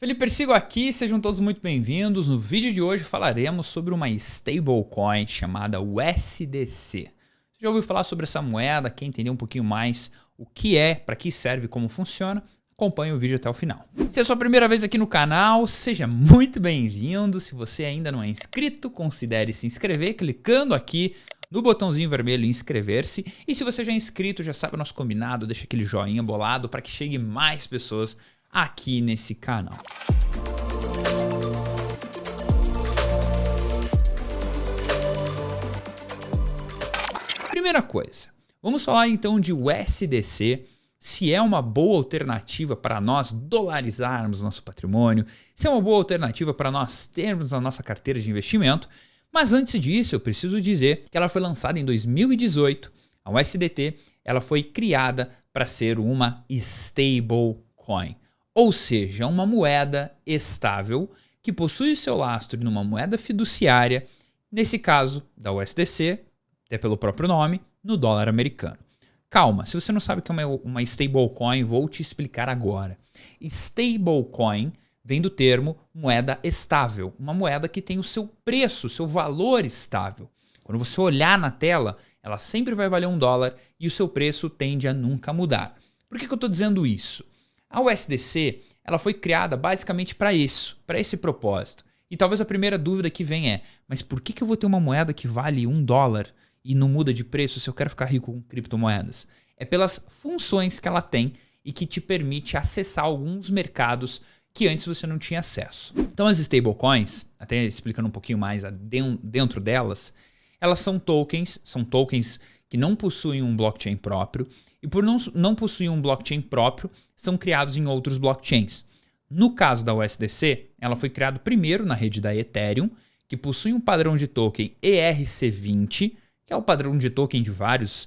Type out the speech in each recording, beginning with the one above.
Felipe Persigo aqui, sejam todos muito bem-vindos. No vídeo de hoje falaremos sobre uma stablecoin chamada USDC. Você já ouviu falar sobre essa moeda? Quer entender um pouquinho mais o que é, para que serve e como funciona? Acompanhe o vídeo até o final. Se é a sua primeira vez aqui no canal, seja muito bem-vindo. Se você ainda não é inscrito, considere se inscrever clicando aqui no botãozinho vermelho inscrever-se. E se você já é inscrito, já sabe o nosso combinado, deixa aquele joinha bolado para que chegue mais pessoas aqui nesse canal. Primeira coisa, vamos falar então de USDC, se é uma boa alternativa para nós dolarizarmos nosso patrimônio, se é uma boa alternativa para nós termos a nossa carteira de investimento. Mas antes disso, eu preciso dizer que ela foi lançada em 2018, a USDT, ela foi criada para ser uma stablecoin. Ou seja, uma moeda estável que possui seu lastro numa moeda fiduciária, nesse caso da USDC, até pelo próprio nome, no dólar americano. Calma, se você não sabe o que é uma stablecoin, vou te explicar agora. Stablecoin vem do termo moeda estável, uma moeda que tem o seu preço, seu valor estável. Quando você olhar na tela, ela sempre vai valer $1 e o seu preço tende a nunca mudar. Por que eu estou dizendo isso? A USDC ela foi criada basicamente para isso, para esse propósito. E talvez a primeira dúvida que vem é, mas por que eu vou ter uma moeda que vale $1 e não muda de preço se eu quero ficar rico com criptomoedas? É pelas funções que ela tem e que te permite acessar alguns mercados que antes você não tinha acesso. Então as stablecoins, até explicando um pouquinho mais dentro delas, elas são tokens que não possuem um blockchain próprio e por não possuir um blockchain próprio, são criados em outros blockchains. No caso da USDC, ela foi criada primeiro na rede da Ethereum, que possui um padrão de token ERC20, que é o padrão de token de vários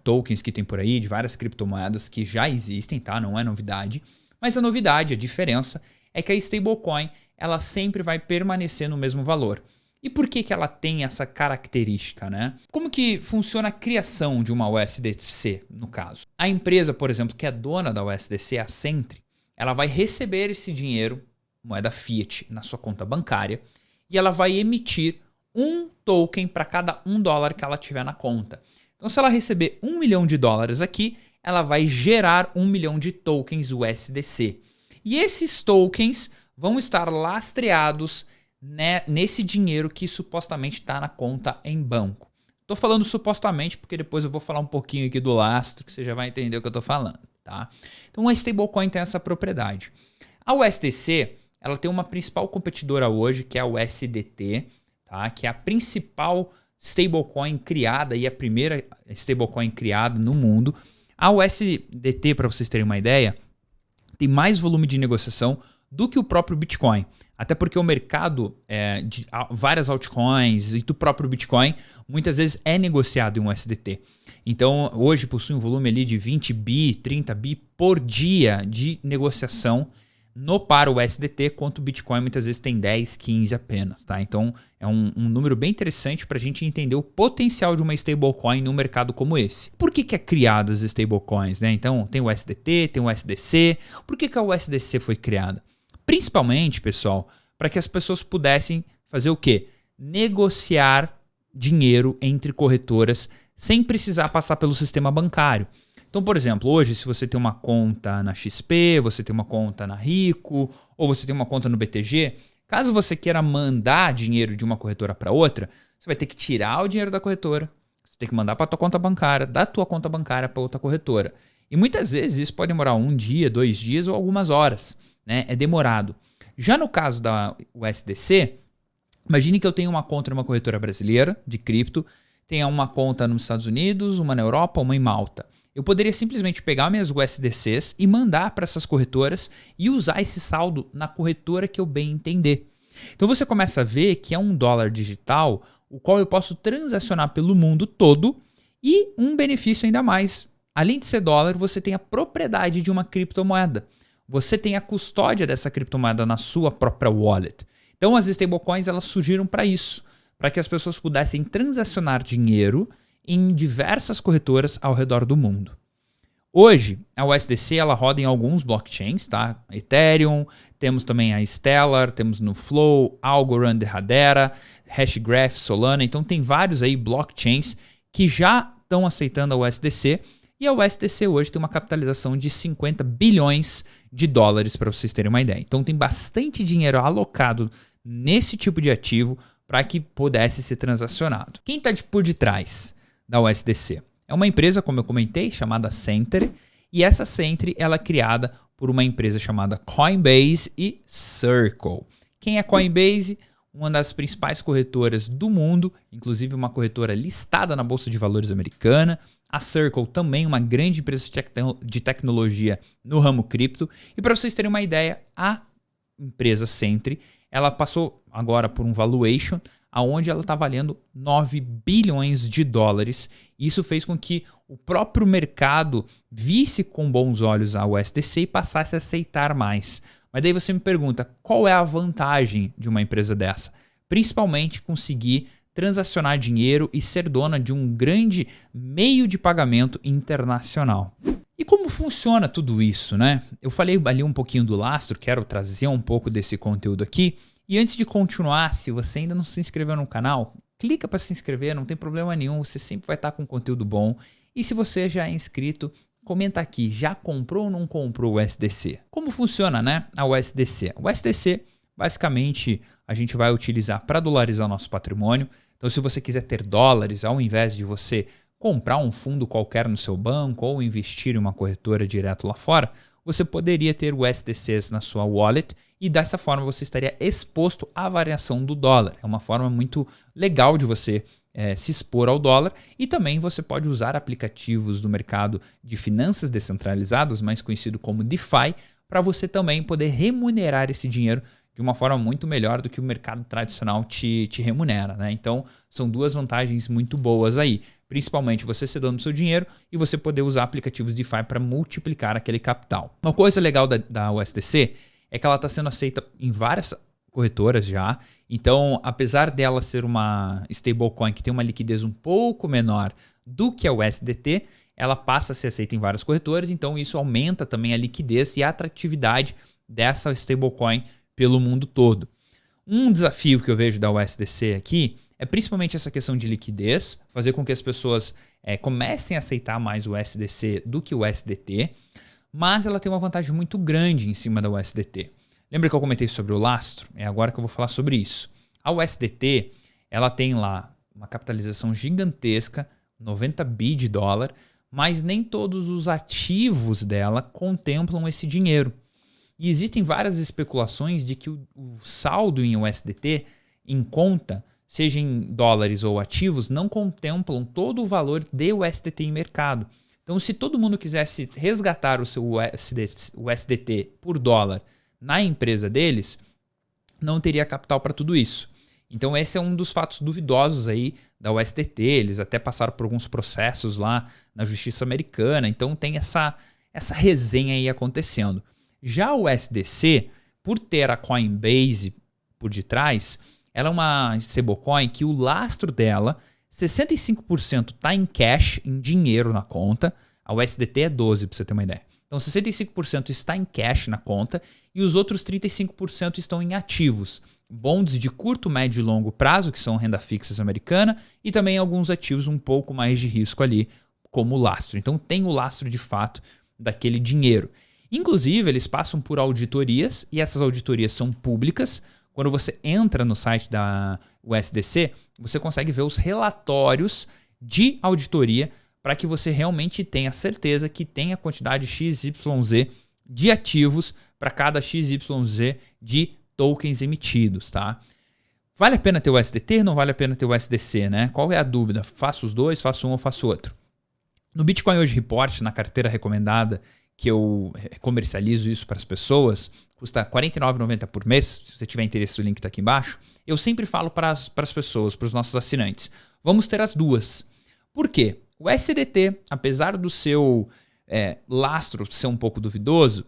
tokens que tem por aí, de várias criptomoedas que já existem, tá? Não é novidade. Mas a novidade, a diferença, é que a stablecoin ela sempre vai permanecer no mesmo valor. E por que ela tem essa característica, né? Como que funciona a criação de uma USDC, no caso? A empresa, por exemplo, que é dona da USDC, a Sentry, ela vai receber esse dinheiro, moeda fiat, na sua conta bancária e ela vai emitir um token para cada $1 que ela tiver na conta. Então, se ela receber $1 milhão aqui, ela vai gerar 1 milhão de tokens USDC. E esses tokens vão estar lastreados nesse dinheiro que supostamente está na conta em banco. Estou falando supostamente porque depois eu vou falar um pouquinho aqui do lastro, que você já vai entender o que eu estou falando. Tá? Então, a stablecoin tem essa propriedade. A USDC ela tem uma principal competidora hoje, que é a USDT, tá? Que é a principal stablecoin criada e a primeira stablecoin criada no mundo. A USDT, para vocês terem uma ideia, tem mais volume de negociação do que o próprio Bitcoin. Até porque o mercado de várias altcoins e do próprio Bitcoin muitas vezes é negociado em USDT. Então hoje possui um volume ali de 20 bi, 30 bi por dia de negociação para o USDT, quanto o Bitcoin muitas vezes tem 10, 15 apenas. Tá? Então é um número bem interessante para a gente entender o potencial de uma stablecoin num mercado como esse. Por que é criada as stablecoins? Né? Então tem o USDT, tem o USDC. Por que a USDC foi criada? Principalmente, pessoal, para que as pessoas pudessem fazer o quê? Negociar dinheiro entre corretoras sem precisar passar pelo sistema bancário. Então, por exemplo, hoje se você tem uma conta na XP, você tem uma conta na Rico, ou você tem uma conta no BTG, caso você queira mandar dinheiro de uma corretora para outra, você vai ter que tirar o dinheiro da corretora, você tem que mandar para a tua conta bancária, da tua conta bancária para outra corretora. E muitas vezes isso pode demorar 1 dia, 2 dias ou algumas horas. Né? É demorado. Já no caso da USDC, imagine que eu tenho uma conta numa corretora brasileira de cripto, tenha uma conta nos Estados Unidos, uma na Europa, uma em Malta. Eu poderia simplesmente pegar minhas USDCs e mandar para essas corretoras e usar esse saldo na corretora que eu bem entender. Então você começa a ver que é um dólar digital, o qual eu posso transacionar pelo mundo todo e um benefício ainda mais. Além de ser dólar, você tem a propriedade de uma criptomoeda. Você tem a custódia dessa criptomoeda na sua própria wallet. Então as stablecoins elas surgiram para isso, para que as pessoas pudessem transacionar dinheiro em diversas corretoras ao redor do mundo. Hoje, a USDC ela roda em alguns blockchains, tá? Ethereum, temos também a Stellar, temos no Flow, Algorand, Hedera, Hashgraph, Solana. Então tem vários aí blockchains que já estão aceitando a USDC. E a USDC hoje tem uma capitalização de 50 bilhões de dólares, para vocês terem uma ideia. Então tem bastante dinheiro alocado nesse tipo de ativo para que pudesse ser transacionado. Quem está por detrás da USDC? É uma empresa, como eu comentei, chamada Century, e essa Century ela é criada por uma empresa chamada Coinbase e Circle. Quem é Coinbase? Uma das principais corretoras do mundo, inclusive uma corretora listada na Bolsa de Valores americana. A Circle também, uma grande empresa de tecnologia no ramo cripto. E para vocês terem uma ideia, a empresa Century, ela passou agora por um valuation aonde ela está valendo 9 bilhões de dólares. Isso fez com que o próprio mercado visse com bons olhos a USDC e passasse a aceitar mais. Mas daí você me pergunta, qual é a vantagem de uma empresa dessa? Principalmente conseguir transacionar dinheiro e ser dona de um grande meio de pagamento internacional. E como funciona tudo isso, né? Eu falei ali um pouquinho do lastro, quero trazer um pouco desse conteúdo aqui. E antes de continuar, se você ainda não se inscreveu no canal, clica para se inscrever, não tem problema nenhum, você sempre vai estar com conteúdo bom. E se você já é inscrito, comenta aqui, já comprou ou não comprou o USDC? Como funciona, né, a USDC? O USDC, basicamente, a gente vai utilizar para dolarizar o nosso patrimônio. Então, se você quiser ter dólares, ao invés de você comprar um fundo qualquer no seu banco ou investir em uma corretora direto lá fora, você poderia ter USDCs na sua wallet e dessa forma você estaria exposto à variação do dólar. É uma forma muito legal de você se expor ao dólar e também você pode usar aplicativos do mercado de finanças descentralizadas, mais conhecido como DeFi, para você também poder remunerar esse dinheiro de uma forma muito melhor do que o mercado tradicional te remunera, né? Então, são duas vantagens muito boas aí. Principalmente você ser dono do seu dinheiro e você poder usar aplicativos DeFi para multiplicar aquele capital. Uma coisa legal da USDC é que ela está sendo aceita em várias corretoras já. Então, apesar dela ser uma stablecoin que tem uma liquidez um pouco menor do que a USDT, ela passa a ser aceita em várias corretoras. Então, isso aumenta também a liquidez e a atratividade dessa stablecoin pelo mundo todo. Um desafio que eu vejo da USDC aqui é principalmente essa questão de liquidez, fazer com que as pessoas comecem a aceitar mais o USDC do que o USDT, mas ela tem uma vantagem muito grande em cima da USDT. Lembra que eu comentei sobre o lastro? É agora que eu vou falar sobre isso. A USDT, ela tem lá uma capitalização gigantesca, 90 bi de dólar, mas nem todos os ativos dela contemplam esse dinheiro. E existem várias especulações de que o saldo em USDT em conta, seja em dólares ou ativos, não contemplam todo o valor de USDT em mercado. Então, se todo mundo quisesse resgatar o seu USDT por dólar na empresa deles, não teria capital para tudo isso. Então, esse é um dos fatos duvidosos aí da USDT. Eles até passaram por alguns processos lá na justiça americana. Então, tem essa resenha aí acontecendo. Já o USDC, por ter a Coinbase por detrás, ela é uma stablecoin que o lastro dela, 65% está em cash, em dinheiro na conta. A USDT é 12%, para você ter uma ideia. Então, 65% está em cash na conta e os outros 35% estão em ativos. Bonds de curto, médio e longo prazo, que são renda fixa americana, e também alguns ativos um pouco mais de risco ali, como o lastro. Então, tem o lastro de fato daquele dinheiro. Inclusive, eles passam por auditorias e essas auditorias são públicas. Quando você entra no site da USDC, você consegue ver os relatórios de auditoria para que você realmente tenha certeza que tem a quantidade XYZ de ativos para cada XYZ de tokens emitidos, tá? Vale a pena ter o USDT ou não vale a pena ter o USDC, né? Qual é a dúvida? Faço os dois, faço um ou faço outro? No Bitcoin Hoje Report, na carteira recomendada, que eu comercializo isso para as pessoas, custa R$ 49,90 por mês. Se você tiver interesse, o link está aqui embaixo. Eu sempre falo para as pessoas, para os nossos assinantes, vamos ter as duas. Por quê? O USDT, apesar do seu lastro ser um pouco duvidoso,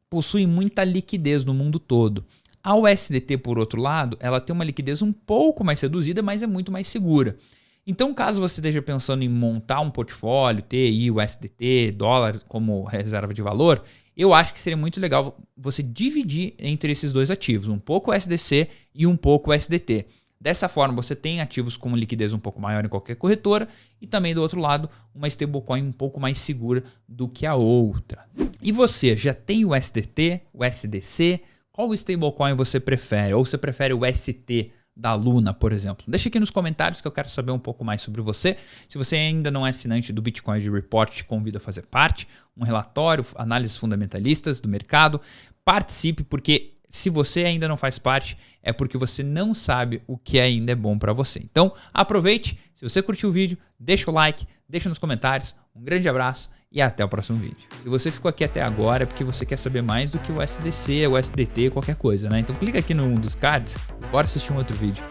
possui muita liquidez no mundo todo. A USDT, por outro lado, ela tem uma liquidez um pouco mais reduzida, mas é muito mais segura. Então, caso você esteja pensando em montar um portfólio, ter aí o USDT, dólar como reserva de valor, eu acho que seria muito legal você dividir entre esses dois ativos, um pouco USDC e um pouco USDT. Dessa forma, você tem ativos com liquidez um pouco maior em qualquer corretora e também, do outro lado, uma stablecoin um pouco mais segura do que a outra. E você, já tem o USDT, o USDC? Qual stablecoin você prefere? Ou você prefere o ST da Luna, por exemplo? Deixa aqui nos comentários que eu quero saber um pouco mais sobre você. Se você ainda não é assinante do Bitcoin Report, te convido a fazer parte. Um relatório, análises fundamentalistas do mercado. Participe, porque se você ainda não faz parte, é porque você não sabe o que ainda é bom para você. Então, aproveite. Se você curtiu o vídeo, deixa o like, deixa nos comentários. Um grande abraço e até o próximo vídeo. Se você ficou aqui até agora, é porque você quer saber mais do que o USDC, o USDT, qualquer coisa, né? Então clica aqui num dos cards e bora assistir um outro vídeo.